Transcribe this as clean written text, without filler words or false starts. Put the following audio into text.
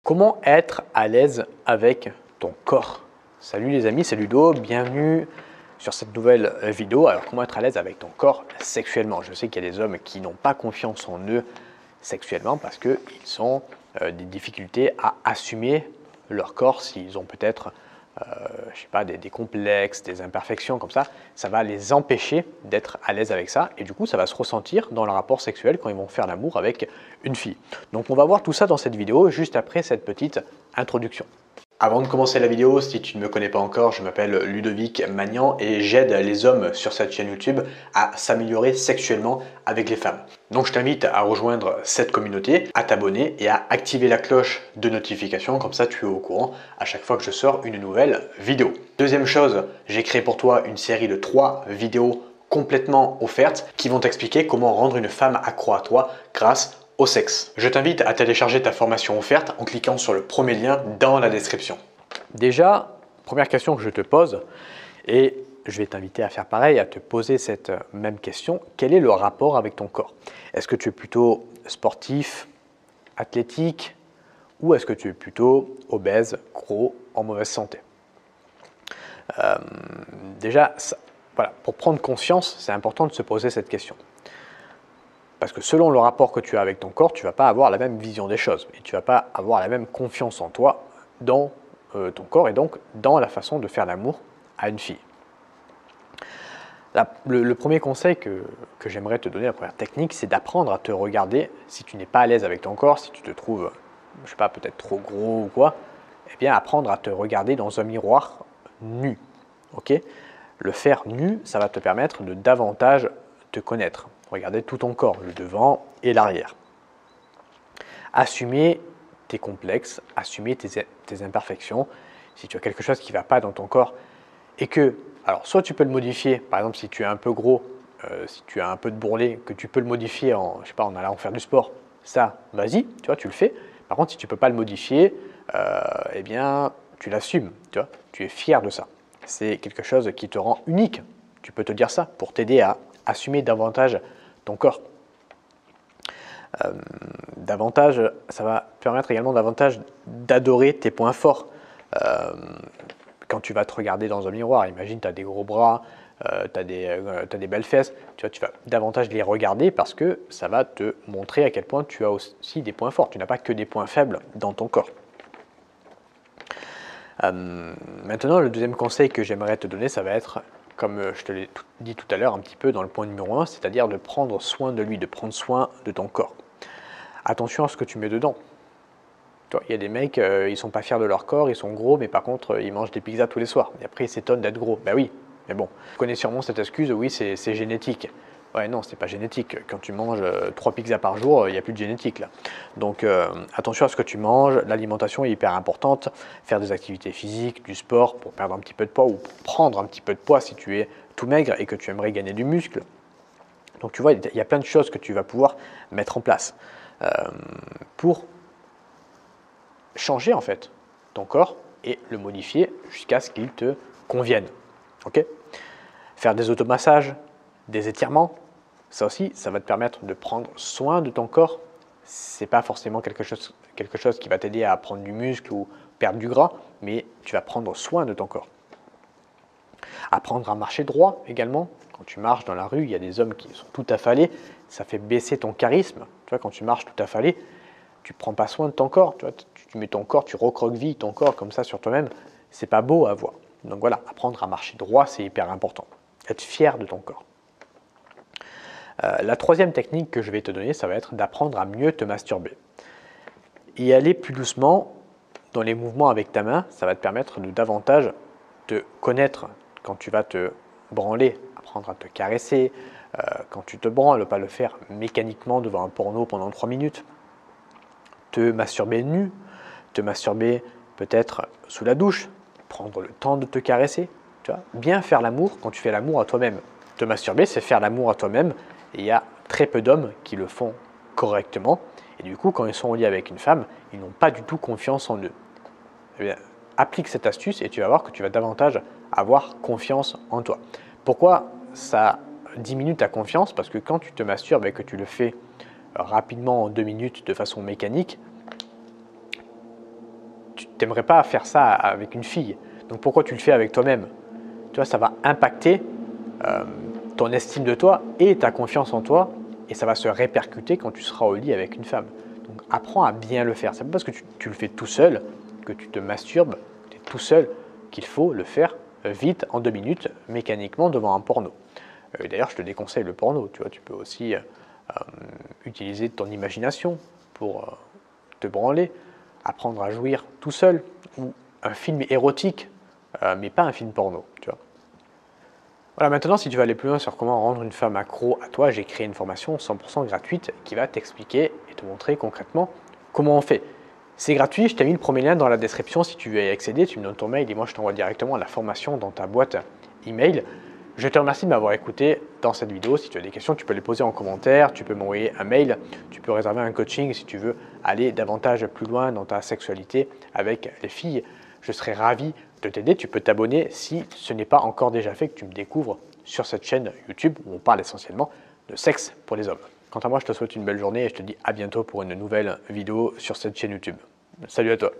Comment être à l'aise avec ton corps? Salut les amis, c'est Ludo, bienvenue sur cette nouvelle vidéo. Alors comment être à l'aise avec ton corps sexuellement? Je sais qu'il y a des hommes qui n'ont pas confiance en eux sexuellement parce qu'ils ont des difficultés à assumer leur corps s'ils ont peut-être je sais pas, des complexes, des imperfections comme ça va les empêcher d'être à l'aise avec ça et du coup ça va se ressentir dans le rapport sexuel quand ils vont faire l'amour avec une fille. Donc on va voir tout ça dans cette vidéo juste après cette petite introduction. Avant de commencer la vidéo, si tu ne me connais pas encore, je m'appelle Ludovic Magnan et j'aide les hommes sur cette chaîne YouTube à s'améliorer sexuellement avec les femmes. Donc je t'invite à rejoindre cette communauté, à t'abonner et à activer la cloche de notification, comme ça tu es au courant à chaque fois que je sors une nouvelle vidéo. Deuxième chose, j'ai créé pour toi une série de 3 vidéos complètement offertes qui vont t'expliquer comment rendre une femme accro à toi grâce au sexe. Je t'invite à télécharger ta formation offerte en cliquant sur le premier lien dans la description. Déjà, première question que je te pose, et je vais t'inviter à faire pareil, à te poser cette même question. Quel est le rapport avec ton corps? Est-ce que tu es plutôt sportif, athlétique, ou est-ce que tu es plutôt obèse, gros, en mauvaise santé? Déjà, voilà, pour prendre conscience, c'est important de se poser cette question. Parce que selon le rapport que tu as avec ton corps, tu ne vas pas avoir la même vision des choses et tu ne vas pas avoir la même confiance en toi dans ton corps et donc dans la façon de faire l'amour à une fille. Le premier conseil que j'aimerais te donner, la première technique, c'est d'apprendre à te regarder si tu n'es pas à l'aise avec ton corps, si tu te trouves, je ne sais pas, peut-être trop gros ou quoi, eh bien apprendre à te regarder dans un miroir nu. Okay? Le faire nu, ça va te permettre de davantage te connaître. Regarder tout ton corps, le devant et l'arrière. Assumer tes complexes, assumer tes imperfections. Si tu as quelque chose qui ne va pas dans ton corps et que, alors soit tu peux le modifier, par exemple si tu es un peu gros, si tu as un peu de bourrelet, que tu peux le modifier en, je sais pas, en allant faire du sport, ça, vas-y, tu vois, tu le fais. Par contre, si tu ne peux pas le modifier, eh bien, tu l'assumes, tu vois, tu es fier de ça. C'est quelque chose qui te rend unique, tu peux te dire ça, pour t'aider à assumer davantage ton corps. Ça va permettre également davantage d'adorer tes points forts. Quand tu vas te regarder dans un miroir, imagine tu as des gros bras, tu as des belles fesses, tu vas davantage les regarder parce que ça va te montrer à quel point tu as aussi des points forts. Tu n'as pas que des points faibles dans ton corps. Maintenant, le deuxième conseil que j'aimerais te donner, ça va être, comme je te l'ai dit tout à l'heure, un petit peu dans le point numéro 1, c'est-à-dire de prendre soin de lui, de prendre soin de ton corps. Attention à ce que tu mets dedans. Il y a des mecs, ils sont pas fiers de leur corps, ils sont gros, mais par contre, ils mangent des pizzas tous les soirs. Et après, ils s'étonnent d'être gros. Ben oui, mais bon, tu connais sûrement cette excuse, oui, c'est génétique. Ouais, non, c'est pas génétique. Quand tu manges 3 pizzas par jour, il n'y a plus de génétique là. Donc, attention à ce que tu manges. L'alimentation est hyper importante. Faire des activités physiques, du sport pour perdre un petit peu de poids ou pour prendre un petit peu de poids si tu es tout maigre et que tu aimerais gagner du muscle. Donc, tu vois, il y a plein de choses que tu vas pouvoir mettre en place pour changer en fait ton corps et le modifier jusqu'à ce qu'il te convienne. Okay? Faire des automassages, des étirements, ça aussi, ça va te permettre de prendre soin de ton corps. C'est pas forcément quelque chose qui va t'aider à prendre du muscle ou perdre du gras, mais tu vas prendre soin de ton corps. Apprendre à marcher droit également. Quand tu marches dans la rue, il y a des hommes qui sont tout affalés, ça fait baisser ton charisme. Tu vois, quand tu marches tout affalé, tu prends pas soin de ton corps. Tu vois, tu mets ton corps, tu recroquevilles ton corps comme ça sur toi-même. C'est pas beau à voir. Donc voilà, apprendre à marcher droit, c'est hyper important. Être fier de ton corps. La troisième technique que je vais te donner, ça va être d'apprendre à mieux te masturber. Y aller plus doucement dans les mouvements avec ta main, ça va te permettre de davantage te connaître quand tu vas te branler, apprendre à te caresser, quand tu te branles, pas le faire mécaniquement devant un porno pendant 3 minutes. Te masturber nu, te masturber peut-être sous la douche, prendre le temps de te caresser, tu vois, bien faire l'amour quand tu fais l'amour à toi-même. Te masturber, c'est faire l'amour à toi-même et il y a très peu d'hommes qui le font correctement et du coup, quand ils sont au lit avec une femme, ils n'ont pas du tout confiance en eux. Eh bien, applique cette astuce et tu vas voir que tu vas davantage avoir confiance en toi. Pourquoi ça diminue ta confiance? Parce que quand tu te masturbes et que tu le fais rapidement en 2 minutes de façon mécanique, n'aimerais pas faire ça avec une fille. Donc pourquoi tu le fais avec toi-même? Tu vois, ça va impacter ton estime de toi et ta confiance en toi, et ça va se répercuter quand tu seras au lit avec une femme. Donc apprends à bien le faire. C'est pas parce que tu le fais tout seul, que tu te masturbes, que tu es tout seul, qu'il faut le faire vite, en 2 minutes, mécaniquement devant un porno. D'ailleurs, je te déconseille le porno. Tu vois, tu peux aussi utiliser ton imagination pour te branler, apprendre à jouir tout seul, ou un film érotique, mais pas un film porno. Tu vois. Voilà, maintenant, si tu veux aller plus loin sur comment rendre une femme accro à toi, j'ai créé une formation 100% gratuite qui va t'expliquer et te montrer concrètement comment on fait. C'est gratuit, je t'ai mis le premier lien dans la description. Si tu veux y accéder, tu me donnes ton mail et moi je t'envoie directement la formation dans ta boîte email. Je te remercie de m'avoir écouté dans cette vidéo. Si tu as des questions, tu peux les poser en commentaire, tu peux m'envoyer un mail, tu peux réserver un coaching si tu veux aller davantage plus loin dans ta sexualité avec les filles. Je serai ravi de t'aider. Tu peux t'abonner si ce n'est pas encore déjà fait, que tu me découvres sur cette chaîne YouTube où on parle essentiellement de sexe pour les hommes. Quant à moi, je te souhaite une belle journée et je te dis à bientôt pour une nouvelle vidéo sur cette chaîne YouTube. Salut à toi!